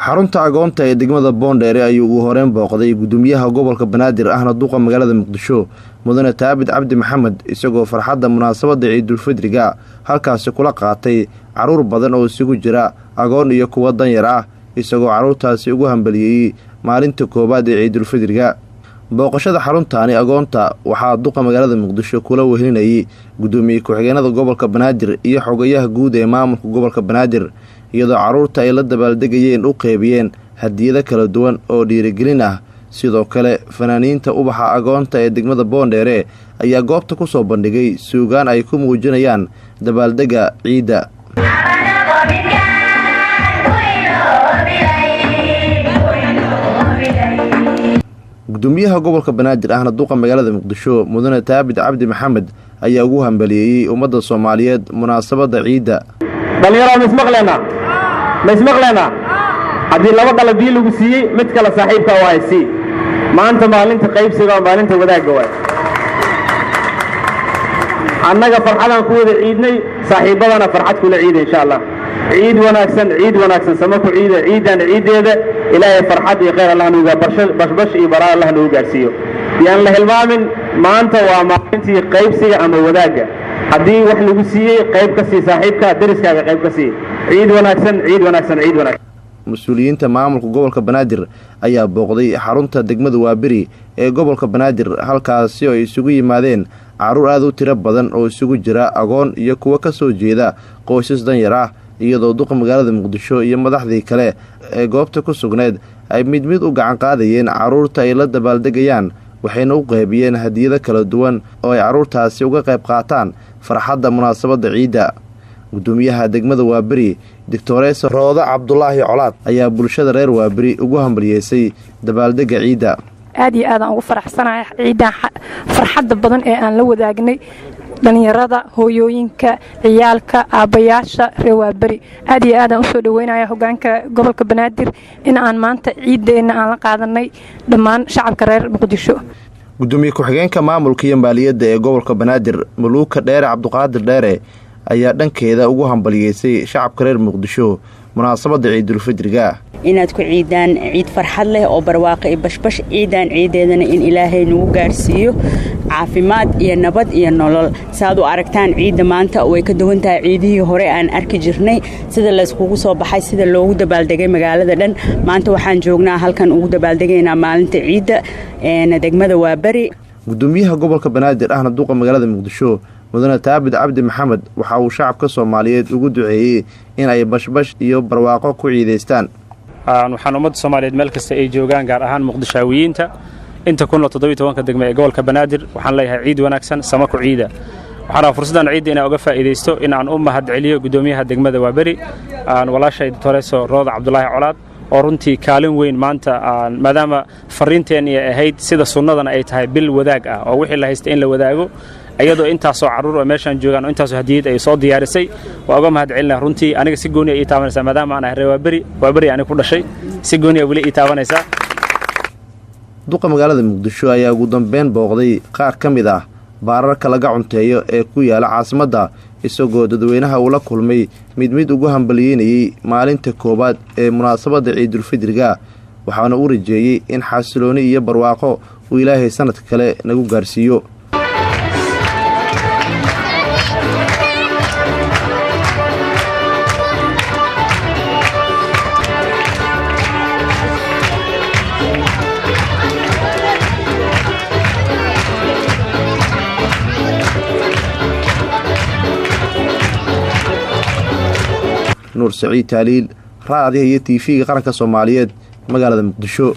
xarunta agoonta ee degmada Boondheere ayuu ugu horeen booqday gudoomiyaha gobolka Banaadir ahna duqa magaalada Muqdisho mudane Taabid Cabdi Maxamed isagoo farxadda munaasabada Ciidul Fidriga halkaas kula qaatay caruur badan oo isugu jira agoon iyo kuwa danyar ah isagoo caruurtaasi ugu hambaliyay maalinta koobaad ee Ciidul Fidriga booqashada xaruntaani agoonta waxaa duqa magaalada Muqdisho kula wehelinayay gudoomiye ku-xigeenada gobolka Banaadir iyo xogayaha guud ee maamulka gobolka Banaadir iyadoo caruurta ay la dabaaldegayeen u qeybiyeen hadiyado kala duwan oo dhiirigelin ah sidoo kale fanaaniinta ubaxa agoonta ee degmada Boondheere ayaa goobta ku soo bandhigay suugaan ay ku muujinayaan dabaaldega ciida gudoomiyaha gobolka Banaadir ahna duqa magaalada Muqdisho mudane Taabid Cabdi Maxamed ayaa ugu hambaliyay ummadda Soomaaliyeed munaasabada ciida dhalinyaro ismaqleena haddii laba qalab bii lagu siiyey mid kale saaxiibka waa haysi maanta maalinta qaybsiga waa maalinta wadaagga waay annaga farxadaan ku wada ciidnay saaxiibadana farxad kula ciida insha allah ciid wanaagsan sama ku ciida ciidan ciideeda ilaahay farxad iyo khayr allah nuuga bashbash iyo baraa allah nuuga gaarsiiyo yaan la hilmaamin maanta waa maalintii qaybsiga ama wadaagga haddii wax lagu siiyey qayb ka sii saaxiibka dariskaaga qayb ka sii ciid wanaagsan mas-uuliyiinta maamulka gobolka Banaadir ayaa booqday xarunta degmada Waaberi ee gobolka Banaadir halkaasi oo ay isugu yimaadeen caruur aad u tiro badan oo isugu jira agoon iyo kuwa ka soo jeeda qoysas danyar ah iyadoo duqa magaalada Muqdisho iyo madaxdii kale ee goobta ku sugneed ay mid u gacan qaadayeen caruurta ay la dabaaldegayaan waxayna u qeybiyeen hadiyado kala duwan oo ay caruurtaasi uga qayb qaataan farxadda munaasabada ciida gudoomiyaha degmada Waaberi Dictoresa Rooda Cabdullaahi Colaad ayaa bulshada reer Waaberi ugu hambalyeysay dabaaldega ciida aad iyo aad aan ugu faraxsanahay ciidan farxadda badan ee aan la wadaagnay dhalinyarada hooyooyinka ciyaalka aabayaasha reer Waaberi aad iyo aad aan u soo dhaweynaya hogaanka gobolka Banaadir in aan maanta ciideena aan la qaadanay dhammaan shacabka reer Muqdisho gudoomiye ku-xigeenka maamulka iyo maaliyadda ee gobolka Banaadir Muluuka Dheere Cabduqaadir Dheere ayaa dhankeeda ugu hambalyeysay shacabka reer Muqdisho munaasabada Ciidul Fidriga inaad ku ciidaan ciid farxad leh oo barwaaqo iyo bashbash ciidaan ciideedana in ilaahay nagu gaarsiiyo caafimaad iyo nabad iyo nolol saad u aragtaan ciida maanta way ka duwan tahay ciidihii hore aan arki jirnay sida la iskugu soo baxay sida loogu dabaaldegay magaalada dhan maanta waxaan joognaa halkan ugu dabaaldegaynaa maalinta ciida ee degmada Waaberi gudoomiyaha gobolka Banaadir ahna duqa magaalada Muqdisho mudane Taabid Cabdi Maxamed waxa uu shacabka Soomaaliyeed ugu duceeyay in ay bashbash iyo barwaaqo ku ciideystaan waxaan ummadda Soomaaliyeed meel kasta ay joogaan gaar ahaan Muqdishaawiyiinta inta kun 17 degmo ee gobolka Banaadir waxaan leeyahay ciid wanaagsan sama ku ciida waxaan fursadan ciid inaan uga faa'iideysto in aan u mahad celiyo gudoomiyaha degmada Waaberi walaashay Dictoresa Rooda Cabdullaahi Colaad oo runtii kaalin weyn maanta maadaama fariinteena ay ahayd sida sunnadana ay tahay bil wadaag ah oo wixii la haystay in la wadaago ayadoo intaasoo caruur oo meeshaan joogaan oo intaasoo hadiyad ay soo diyaarisay waa uga mahad celinaa runtii aniga si gooni ay taabanaysaa maadaama aan ahay Waaberi aniga ku dhashay si gooni ay wali ii taabanaysaa duqa magaalada Muqdisho ayaa ugu dambeyn booqday qaar ka mid ah baararka laga cunteeyo ee ku yaala caasimadda isagoo dadweynaha uu la kulmay mid ugu hambalyeynayay maalinta koobaad ee munaasabada Ciidul Fidriga waxaana uu rajeeyay in xasilooni iyo barwaaqo uu Ilaahay sanadka kale nagu gaarsiiyo نور سعيد تاليل راديو TV qaranka Soomaaliyeed magaalada Muqdisho